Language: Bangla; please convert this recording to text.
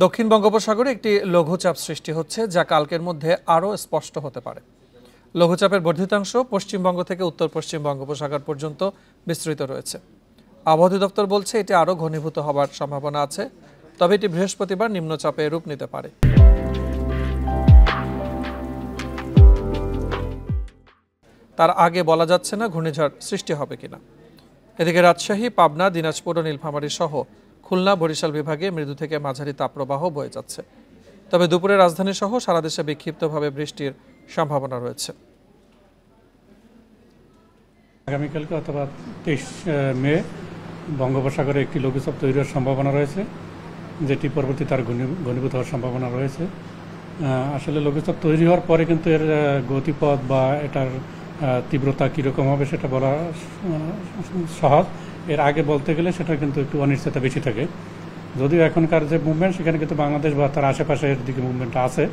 দক্ষিণ বঙ্গোপসাগরে একটি লঘুচাপ সৃষ্টি হচ্ছে, যা কালকের মধ্যে আরও স্পষ্ট হতে পারে। লঘুচাপের বর্ধিতাংশ পশ্চিমবঙ্গ থেকে উত্তর পশ্চিম বঙ্গোপসাগর পর্যন্ত বিস্তৃত রয়েছে। আবহাওয়া অধিদপ্তর বলছে এটি আরও ঘনীভূত হওয়ার সম্ভাবনা আছে, তবে এটি বৃহস্পতিবার নিম্নচাপে রূপ নিতে পারে। তার আগে বলা যাচ্ছে না ঘূর্ণিঝড় সৃষ্টি হবে কিনা। এদিকে রাজশাহী, পাবনা, দিনাজপুর ও নীলফামারী সহ খুলনা, বরিশাল বিভাগে মৃদু থেকে মাঝারি তাপপ্রবাহ বয়ে যাচ্ছে। তবে দুপুরে রাজধানী সহ সারা দেশে বিক্ষিপ্তভাবে বৃষ্টির সম্ভাবনা রয়েছে। আগামীকালকে অথবা 23 মে বঙ্গোপসাগরে একটি লঘুচাপ তৈরি হওয়ার সম্ভাবনা রয়েছে, যেটি পরবর্তীতে তার ঘনীভূত হওয়ার সম্ভাবনা রয়েছে। আসলে লঘুচাপ তৈরি হওয়ার পরে কিন্তু এর গতিপথ বা এটার তীব্রতা কীরকম হবে সেটা বলা সহজ। এর আগে বলতে গেলে সেটা কিন্তু একটু অনিশ্চয়তা বেশি থাকে। যদিও এখনকার যে মুভমেন্ট, সেখানে কিন্তু বাংলাদেশ বা তার আশেপাশের দিকে মুভমেন্টটা আছে।